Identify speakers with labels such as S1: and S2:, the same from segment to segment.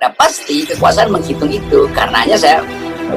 S1: Nah pasti kekuasaan menghitung itu, karenanya saya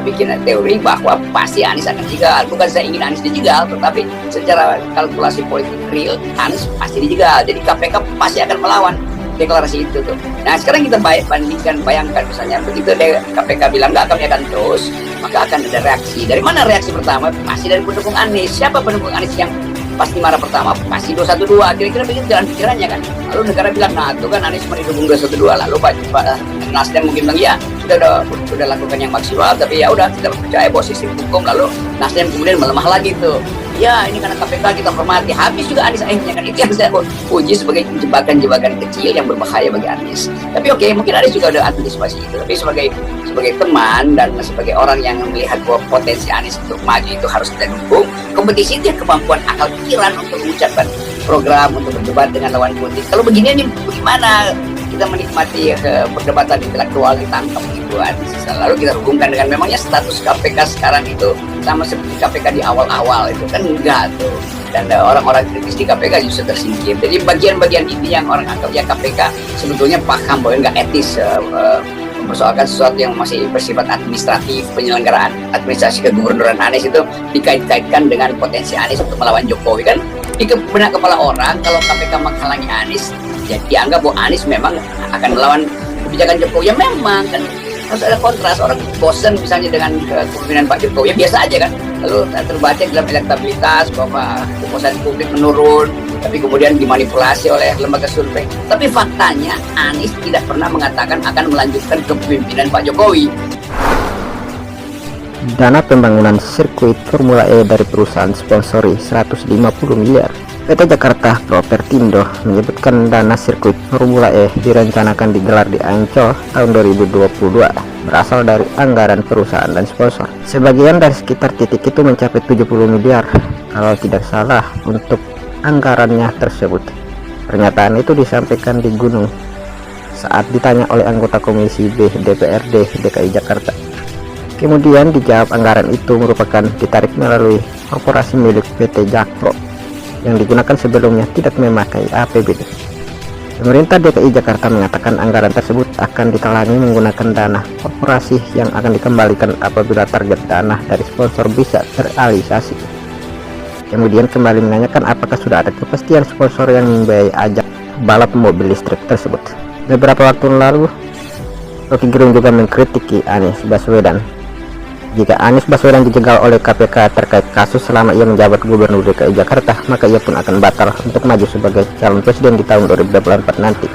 S1: bikin teori bahwa pasti Anies akan dijegal. Bukan saya ingin Anies dijegal, tetapi secara kalkulasi politik real Anies pasti dijegal. Jadi KPK pasti akan melawan deklarasi itu tuh. Nah sekarang kita bayangkan misalnya begitu KPK bilang nggak, kami akan terus, maka akan ada reaksi. Dari mana reaksi pertama? Pasti dari pendukung Anies. Siapa pendukung Anies yang pasti marah pertama? Pasti 212. Kira-kira begitu jalan pikirannya kan. Lalu negara bilang, nah itu kan Anies mendukung 212. Lalu Pak Nasdem mungkin bilang, ya sudah lakukan yang maksimal, tapi ya udah kita percaya bahwa sistem hukum. Lalu Nasdem kemudian melemah lagi tuh. Ya ini karena KPK kita hormati. Habis juga Anies akhirnya kan. Itu yang saya uji sebagai jebakan-jebakan kecil yang berbahaya bagi Anies. Tapi oke, mungkin Anies juga ada antisipasi itu. Tapi sebagai teman dan sebagai orang yang melihat bahwa potensi Anies untuk maju itu harus kita dukung. Kompetisi itu kemampuan akal pikiran untuk mengucapkan program, untuk berdebat dengan lawan politik. Kalau begini ini bagaimana kita menikmati perdebatan intelektual ditangkap gitu Anies. Lalu kita hubungkan dengan memangnya status KPK sekarang itu sama seperti KPK di awal-awal itu kan enggak tuh. Dan orang-orang kritis di KPK justru tersingkir. Jadi bagian-bagian ini yang orang anggap ya KPK sebetulnya paham bahwa enggak etis mempersoalkan sesuatu yang masih bersifat administratif. Penyelenggaraan administrasi kegubernuran Anies itu dikait-kaitkan dengan potensi Anies untuk melawan Jokowi kan. Di benak kepala orang kalau KPK menghalangi Anies, ya dianggap bahwa Anies memang akan melawan kebijakan Jokowi. Ya memang kan harus ada kontras. Orang bosan misalnya dengan kepemimpinan Pak Jokowi, ya biasa aja kan. Lalu terbaca dalam elektabilitas bahwa kepuasan publik menurun, tapi kemudian dimanipulasi oleh lembaga survei. Tapi faktanya Anies tidak pernah mengatakan akan melanjutkan kepemimpinan Pak Jokowi.
S2: Dana pembangunan sirkuit Formula E dari perusahaan sponsori 150 miliar. PT Jakarta Propertindo menyebutkan dana sirkuit Formula E direncanakan digelar di Ancol tahun 2022 berasal dari anggaran perusahaan dan sponsor. Sebagian dari sekitar titik itu mencapai 70 miliar kalau tidak salah untuk anggarannya tersebut. Pernyataan itu disampaikan di Gunung saat ditanya oleh anggota Komisi B DPRD DKI Jakarta. Kemudian dijawab anggaran itu merupakan ditarik melalui korporasi milik PT Jakpro yang digunakan sebelumnya tidak memakai APBD. Pemerintah DKI Jakarta mengatakan anggaran tersebut akan ditalangi menggunakan dana korporasi yang akan dikembalikan apabila target dana dari sponsor bisa terrealisasi. Kemudian kembali menanyakan apakah sudah ada kepastian sponsor yang membiayai ajang balap mobil listrik tersebut. Beberapa waktu lalu, Rocky Gerung juga mengkritiki Anies Baswedan. Jika Anies Baswedan dijegal oleh KPK terkait kasus selama ia menjabat Gubernur DKI Jakarta, maka ia pun akan batal untuk maju sebagai calon presiden di tahun 2024 nanti.